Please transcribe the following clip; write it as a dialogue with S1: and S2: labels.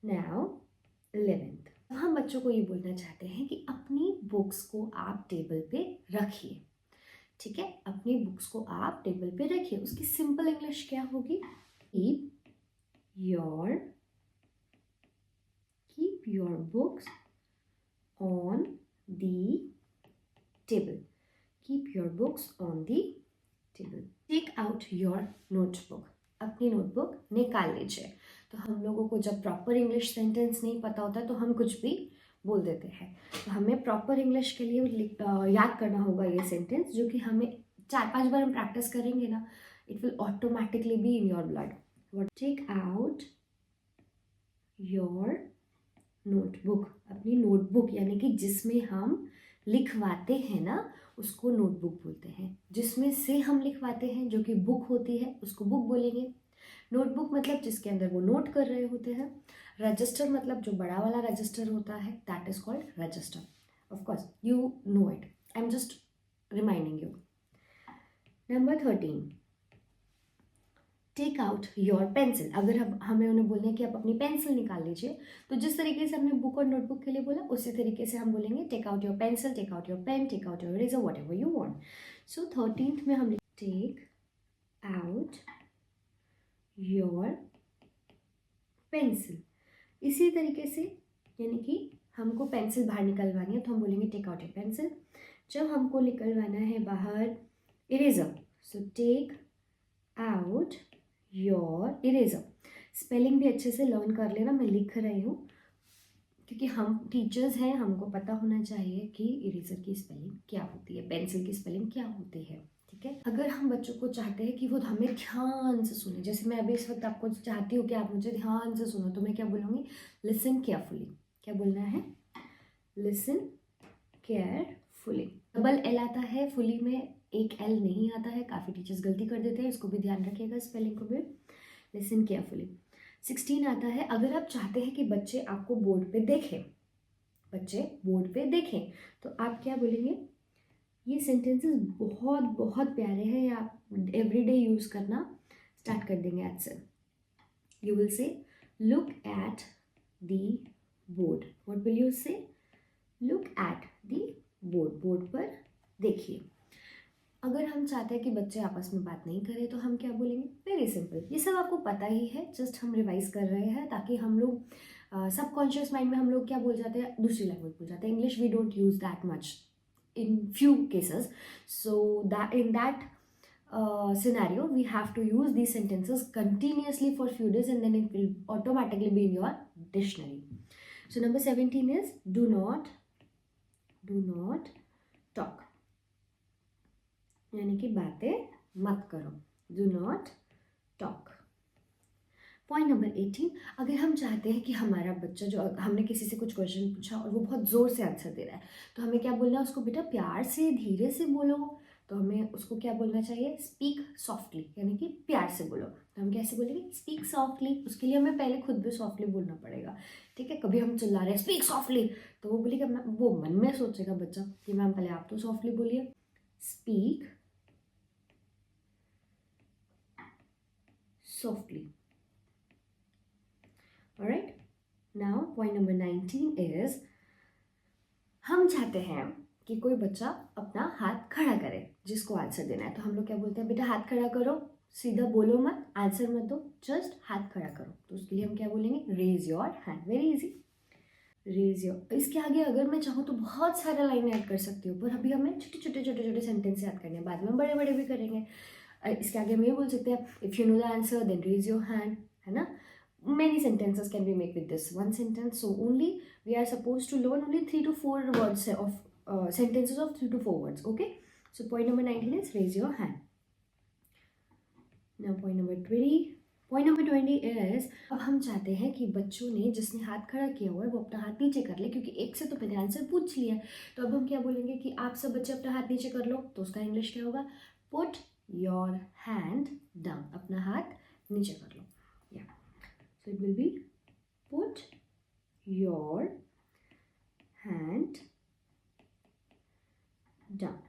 S1: Now 11th, हम बच्चों को ये बोलना चाहते हैं कि अपनी बुक्स को आप टेबल पे रखिए। ठीक है, अपनी बुक्स को आप टेबल पे रखिए। उसकी सिंपल इंग्लिश क्या होगी? keep your books on the table. Keep your books on the table. Take out your notebook. अपनी नोटबुक निकाल लीजिए। तो हम लोगों को जब प्रॉपर इंग्लिश सेंटेंस नहीं पता होता तो हम कुछ भी बोल देते हैं। तो हमें प्रॉपर इंग्लिश के लिए याद करना होगा ये सेंटेंस, जो कि हमें 4-5 बार हम प्रैक्टिस करेंगे ना, it will automatically be in your blood. Take out your notebook. अपनी नोटबुक यानी कि जिसमें हम लिखवाते हैं ना, उसको नोटबुक बोलते हैं। जिसमें से हम लिखवाते हैं, जो कि बुक होती है, उसको बुक बोलेंगे। नोटबुक मतलब जिसके अंदर वो नोट कर रहे होते हैं। रजिस्टर मतलब जो बड़ा वाला रजिस्टर होता है, that is called register. Of course you know it, I am just reminding you. Number 13, take out your pencil. अगर हमें उन्हें बोलना है कि आप अपनी पेंसिल निकाल लीजिए, तो जिस तरीके से हमने बुक और नोटबुक के लिए बोला, उसी तरीके से हम बोलेंगे take out your pencil, take out your pen, take out your eraser, whatever you want. So 13th में हम टेक आउट योर पेंसिल। इसी तरीके से, यानी कि हमको पेंसिल बाहर निकलवानी है तो हम बोलेंगे टेक आउट योर पेंसिल। जब हमको निकलवाना है बाहर eraser, so take out your eraser. Spelling भी अच्छे से लर्न कर लेना, मैं लिख रही हूँ क्योंकि हम टीचर्स हैं, हमको पता होना चाहिए कि इरेजर की स्पेलिंग क्या होती है, पेंसिल की स्पेलिंग क्या होती है। ठीक है, अगर हम बच्चों को चाहते हैं कि वो हमें ध्यान से सुने, जैसे मैं अभी इस वक्त आपको चाहती हूँ कि आप मुझे ध्यान से सुनो, तो मैं क्या बोलूँगी? Listen carefully. क्या बोलना है? Listen carefully. डबल एल आता है, फुली में एक एल नहीं आता है। काफ़ी टीचर्स गलती कर देते हैं, इसको भी ध्यान रखिएगा, स्पेलिंग को भी। Listen carefully. 16 आता है, अगर आप चाहते हैं कि बच्चे आपको बोर्ड पे देखें, बच्चे बोर्ड पे देखें, तो आप क्या बोलेंगे? ये सेंटेंसेस बहुत बहुत प्यारे हैं, आप एवरीडे यूज़ करना स्टार्ट कर देंगे आज से। You will say look at the board. What will you say? Look at the board. Board पर देखिए। अगर हम चाहते हैं कि बच्चे आपस में बात नहीं करें, तो हम क्या बोलेंगे? वेरी सिंपल, ये सब आपको पता ही है, जस्ट हम रिवाइज कर रहे हैं ताकि हम लोग सबकॉन्शियस माइंड में हम लोग क्या बोल जाते हैं? दूसरी लैंग्वेज बोल जाते हैं। English we don't use that much in few cases, so that in that scenario we have to use these sentences continuously for few days, and then it will automatically be in your dictionary. So number 17 is do not talk, यानी कि बातें मत करो। do not talk. Point number 18, अगर हम चाहते हैं कि हमारा बच्चा, जो हमने किसी से कुछ क्वेश्चन पूछा और वो बहुत ज़ोर से आंसर दे रहा है, तो हमें क्या बोलना है उसको? बेटा प्यार से धीरे से बोलो। तो हमें उसको क्या बोलना चाहिए? स्पीक सॉफ्टली, यानी कि प्यार से बोलो। तो हम कैसे बोलेंगे? Speak softly. उसके लिए हमें पहले खुद भी सॉफ्टली बोलना पड़ेगा। ठीक है, कभी हम चिल्ला रहे हैं स्पीक सॉफ्टली, तो वो बोलेगा, वो मन में सोचेगा बच्चा कि मैम पहले आप तो सॉफ्टली बोलिए। Speak softly. Alright, now point number 19 is, हम चाहते हैं कि कोई बच्चा अपना हाथ खड़ा करे जिसको आंसर देना है। तो हम लोग क्या बोलते हैं? बेटा हाथ खड़ा करो, सीधा बोलो मत, आंसर मत दो, जस्ट हाथ खड़ा करो। तो उसके लिए हम क्या बोलेंगे? Raise your hand. Very easy, raise your. इसके आगे अगर मैं चाहूँ तो बहुत सारा लाइन ऐड कर सकती हूँ, पर अभी हमें छोटे छोटे सेंटेंस याद करने हैं, बाद में बड़े बड़े भी करेंगे। इसके आगे हम ये बोल सकते हैं, if you know the answer then raise your hand, है ना? Many sentences can be made with this one sentence. So only we are supposed to learn only 3 to 4 words of sentences of 3 to 4 words. Okay. So point number 19 is raise your hand. Now point number 20. Point number 20 is, अब हम चाहते हैं कि बच्चों ने, जिसने हाथ खड़ा किया हुआ है, वो अपना हाथ नीचे कर ले, क्योंकि एक से तो मैंने आंसर पूछ लिया। तो अब हम क्या बोलेंगे कि आप सब बच्चे अपना हाथ नीचे कर लो। तो उसका इंग्लिश क्या होगा? Put your hand down. अपना हाथ नीचे कर लो। या So it will be put your hand down.